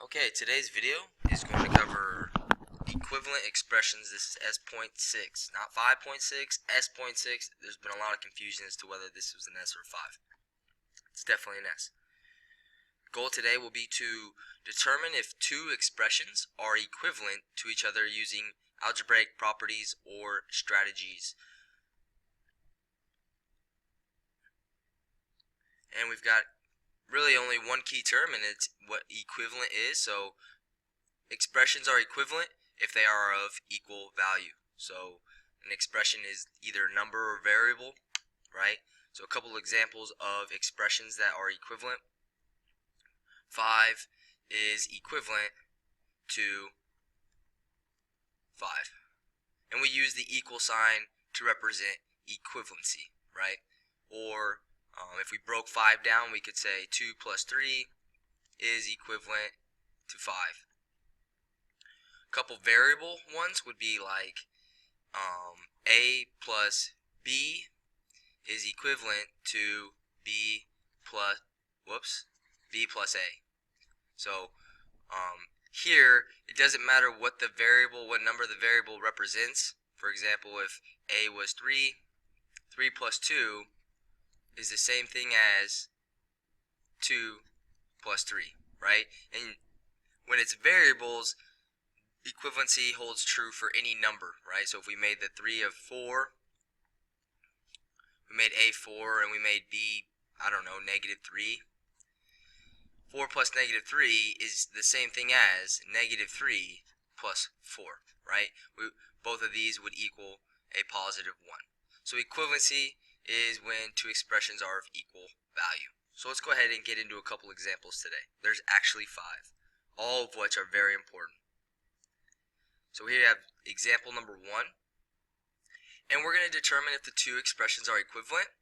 Okay, today's video is going to cover equivalent expressions. This is S.6, not 5.6, S.6. There's been a lot of confusion as to whether this was an S or 5. It's definitely an S. Goal today will be to determine if two expressions are equivalent to each other using algebraic properties or strategies. And we've got really only one key term, and it's what equivalent is. So expressions are equivalent if they are of equal value. So an expression is either number or variable, right? So a couple examples of expressions that are equivalent. 5 is equivalent to 5. And we use the equal sign to represent equivalency, right? Or if we broke 5 down, we could say 2 plus 3 is equivalent to 5. A couple variable ones would be like A plus B is equivalent to B plus A. So here it doesn't matter what number the variable represents. For example, if A was 3, 3 plus 2 is the same thing as 2 plus 3, right? And when it's variables, equivalency holds true for any number, right? So if we made the 3 of 4, we made A 4, and we made B, I don't know, negative 3. 4 plus negative 3 is the same thing as negative 3 plus 4, right? Both of these would equal a positive 1. So equivalency is when two expressions are of equal value. So let's go ahead and get into a couple examples today. There's actually 5, all of which are very important. So here we have example number 1, and we're going to determine if the two expressions are equivalent.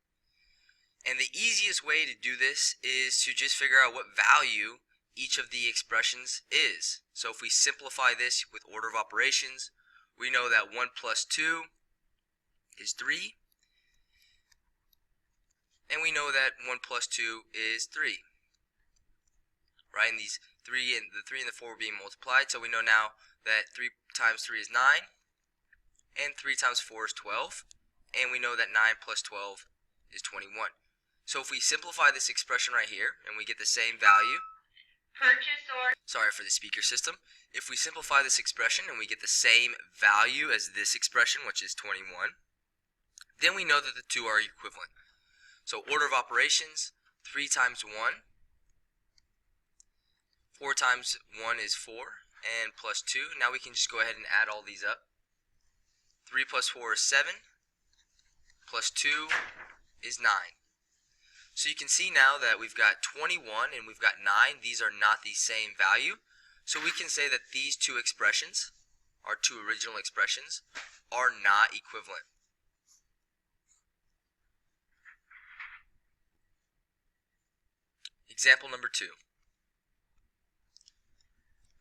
And the easiest way to do this is to just figure out what value each of the expressions is. So if we simplify this with order of operations, we know that 1 plus 2 is 3, and we know that 1 plus 2 is 3. Right, and the 3 and the 4 are being multiplied, so we know now that 3 times 3 is 9, and 3 times 4 is 12, and we know that 9 plus 12 is 21. So if we simplify this expression right here, and we get the same value, sorry for the speaker system, if we simplify this expression and we get the same value as this expression, which is 21, then we know that the two are equivalent. So order of operations, 3 times 1, 4 times 1 is 4, and plus 2. Now we can just go ahead and add all these up. 3 plus 4 is 7, plus 2 is 9. So you can see now that we've got 21 and we've got 9. These are not the same value. So we can say that these two expressions, our two original expressions, are not equivalent. Example number 2.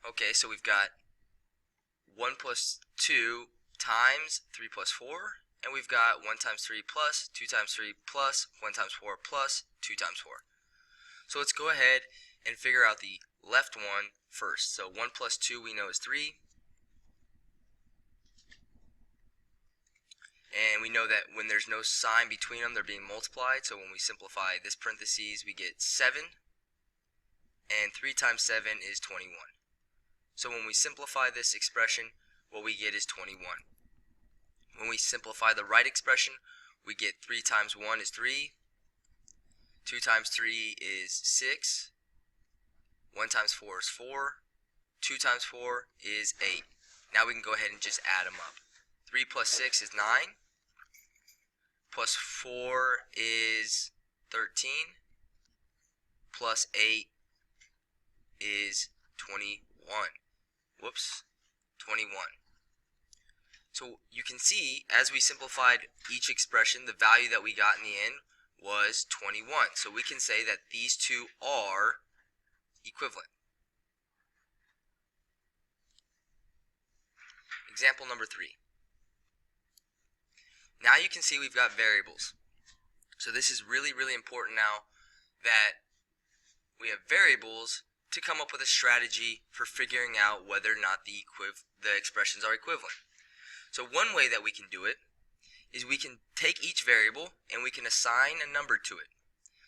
Okay, so we've got 1 plus 2 times 3 plus 4, and we've got 1 times 3 plus 2 times 3 plus 1 times 4 plus 2 times 4. So let's go ahead and figure out the left one first. So 1 plus 2 we know is 3. And we know that when there's no sign between them, they're being multiplied. So when we simplify this parentheses, we get 7. And 3 times 7 is 21. So when we simplify this expression, what we get is 21. When we simplify the right expression, we get 3 times 1 is 3. 2 times 3 is 6. 1 times 4 is 4. 2 times 4 is 8. Now we can go ahead and just add them up. 3 plus 6 is 9. Plus 4 is 13. Plus 8 is 21. 21. So you can see, as we simplified each expression, the value that we got in the end was 21. So we can say that these two are equivalent. Example number 3. Now you can see we've got variables. So this is really, really important now that we have variables to come up with a strategy for figuring out whether or not the expressions are equivalent. So one way that we can do it is we can take each variable and we can assign a number to it.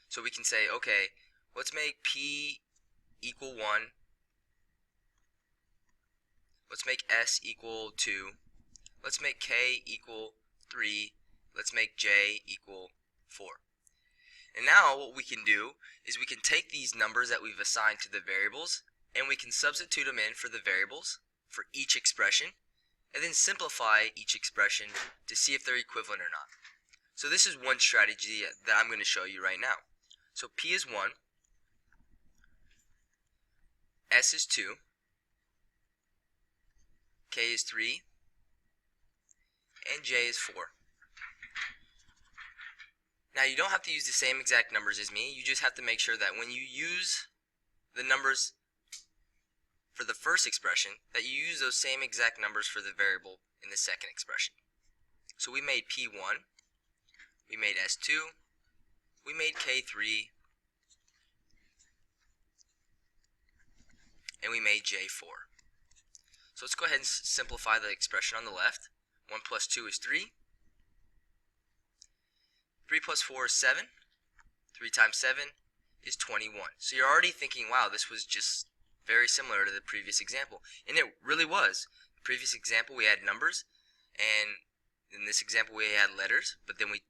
So we can say, okay, let's make p equal 1, let's make s equal 2, let's make k equal 3, let's make j equal 4. And now what we can do is we can take these numbers that we've assigned to the variables and we can substitute them in for the variables for each expression and then simplify each expression to see if they're equivalent or not. So this is one strategy that I'm going to show you right now. So p is 1, s is 2, k is 3, and j is 4. Now you don't have to use the same exact numbers as me, you just have to make sure that when you use the numbers for the first expression, that you use those same exact numbers for the variable in the second expression. So we made p1, we made s2, we made k3, and we made j4. So let's go ahead and simplify the expression on the left. 1 plus 2 is 3. 3 plus 4 is 7. 3 times 7 is 21. So you're already thinking, wow, this was just very similar to the previous example. And it really was. The previous example we had numbers, and in this example we had letters, but then we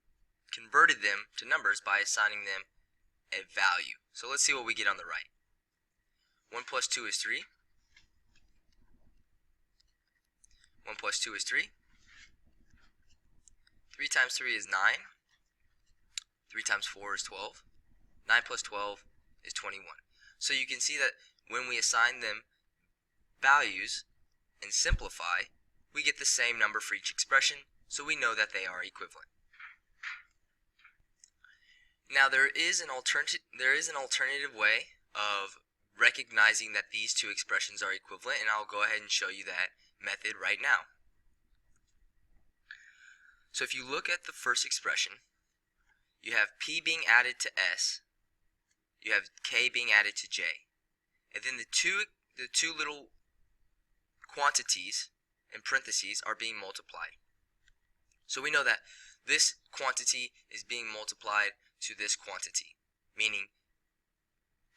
converted them to numbers by assigning them a value. So let's see what we get on the right. 1 plus 2 is 3. 1 plus 2 is 3. 3 times 3 is 9. 3 times 4 is 12. 9 plus 12 is 21. So you can see that when we assign them values and simplify, we get the same number for each expression, so we know that they are equivalent. Now there is an alternative way of recognizing that these two expressions are equivalent, and I'll go ahead and show you that method right now. So if you look at the first expression, you have p being added to s, you have k being added to j, and then the two little quantities in parentheses are being multiplied. So we know that this quantity is being multiplied to this quantity, meaning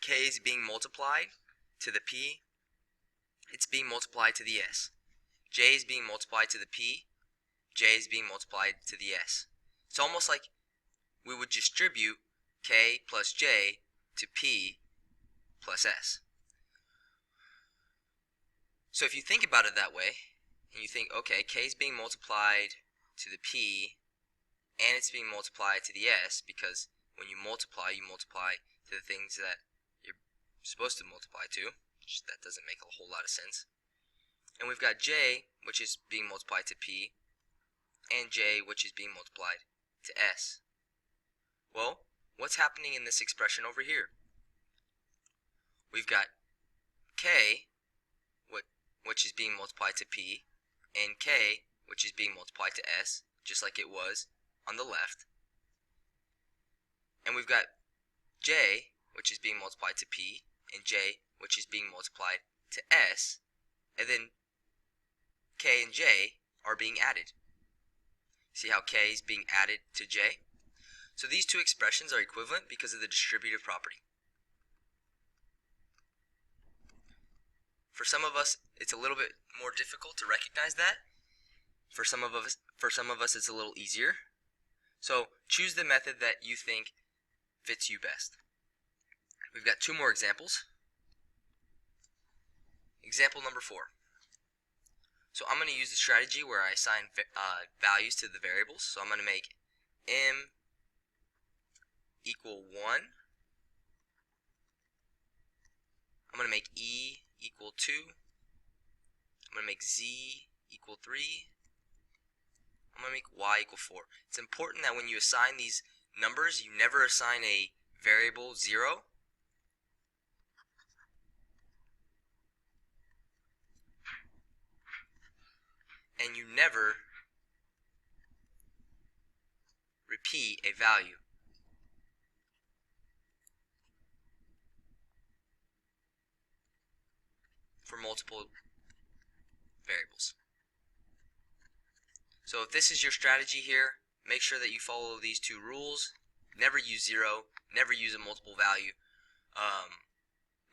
k is being multiplied to the p, it's being multiplied to the s. J is being multiplied to the p, j is being multiplied to the s. It's almost like we would distribute k plus j to p plus s. So if you think about it that way, and you think, okay, k is being multiplied to the p, and it's being multiplied to the s, because when you multiply to the things that you're supposed to multiply to, which that doesn't make a whole lot of sense. And we've got j, which is being multiplied to p, and j, which is being multiplied to s. Well, what's happening in this expression over here? We've got k, which is being multiplied to p, and k, which is being multiplied to s, just like it was on the left. And we've got j, which is being multiplied to p, and j, which is being multiplied to s, and then k and j are being added. See how k is being added to j? So these two expressions are equivalent because of the distributive property. For some of us, it's a little bit more difficult to recognize that. For some of us, it's a little easier. So choose the method that you think fits you best. We've got two more examples. Example number 4. So I'm going to use the strategy where I assign values to the variables. So I'm going to make m equal 1. I'm going to make e equal 2. I'm going to make z equal 3. I'm going to make y equal 4. It's important that when you assign these numbers, you never assign a variable 0. And you never repeat a value. for multiple variables. So if this is your strategy here, make sure that you follow these two rules. Never use 0, never use a multiple value,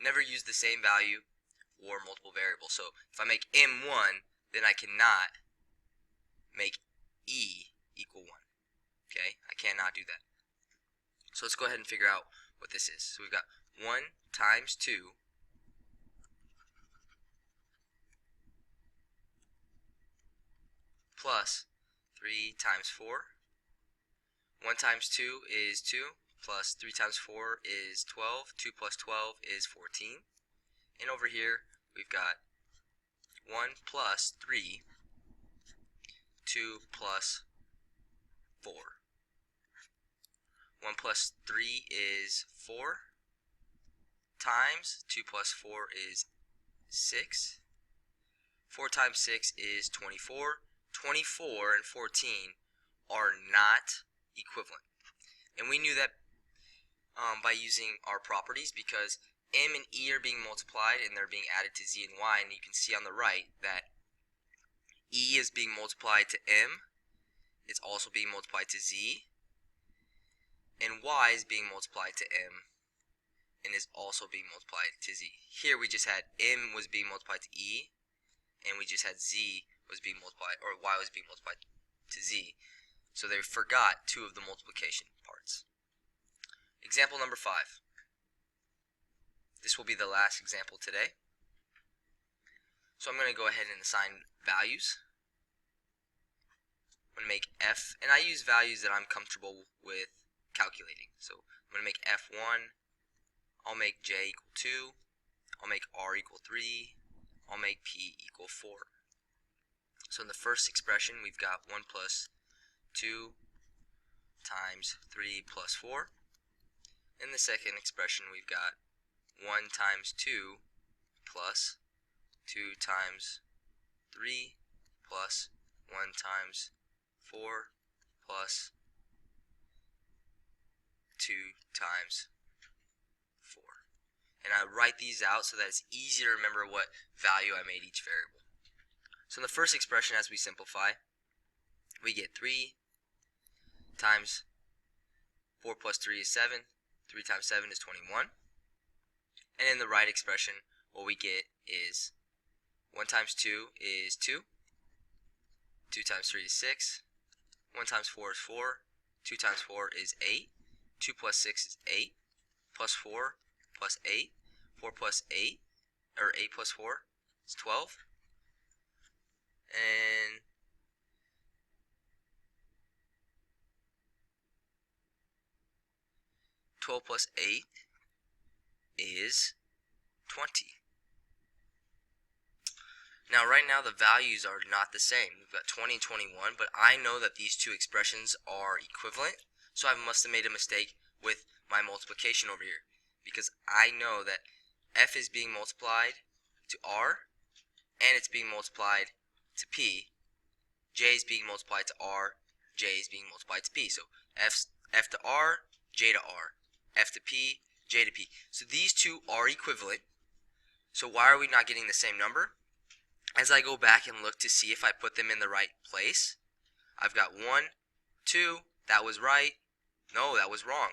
never use the same value or multiple variables. So if I make m1, then I cannot make e equal 1. Okay, I cannot do that. So let's go ahead and figure out what this is. So we've got 1 times 2 plus 3 times 4. 1 times 2 is 2, plus 3 times 4 is 12, 2 plus 12 is 14. And over here, we've got 1 plus 3, 2 plus 4. 1 plus 3 is 4, times 2 plus 4 is 6. 4 times 6 is 24. 24 and 14 are not equivalent. And we knew that by using our properties, because m and e are being multiplied and they're being added to z and y, and you can see on the right that e is being multiplied to m, it's also being multiplied to z, and y is being multiplied to m and is also being multiplied to z. Here we just had m was being multiplied to e, and we just had z was being multiplied, or y was being multiplied to z. So they forgot 2 of the multiplication parts. Example number 5. This will be the last example today. So I'm going to go ahead and assign values. I'm going to make f, and I use values that I'm comfortable with calculating. So I'm going to make f1, I'll make j equal 2, I'll make r equal 3, I'll make p equal 4. So in the first expression, we've got 1 plus 2 times 3 plus 4. In the second expression, we've got 1 times 2 plus 2 times 3 plus 1 times 4 plus 2 times 4. And I write these out so that it's easy to remember what value I made each variable. So in the first expression, as we simplify, we get 3 times 4 plus 3 is 7. 3 times 7 is 21. And in the right expression, what we get is 1 times 2 is 2. 2 times 3 is 6. 1 times 4 is 4. 2 times 4 is 8. 2 plus 6 is 8. Plus 4 plus 8. 4 plus 8, or 8 plus 4 is 12. And 12 plus 8 is 20. Now right now the values are not the same. We've got 20 and 21, but I know that these two expressions are equivalent, so I must have made a mistake with my multiplication over here, because I know that f is being multiplied to r, and it's being multiplied to p. J is being multiplied to r, J is being multiplied to p. So f to r, J to r. F to p, J to p. So these two are equivalent. So why are we not getting the same number? As I go back and look to see if I put them in the right place, I've got 1, 2, that was right. No, that was wrong.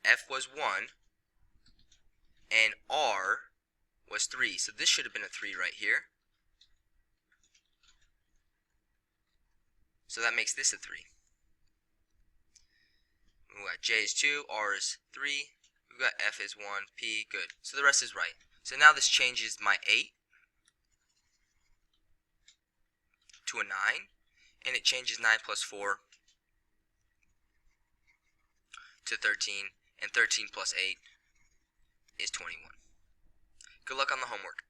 F was 1, and R was 3. So this should have been a 3 right here. So that makes this a 3. We've got J is 2, R is 3, we've got F is 1, P, good. So the rest is right. So now this changes my 8 to a 9, and it changes 9 plus 4 to 13, and 13 plus 8 is 21. Good luck on the homework.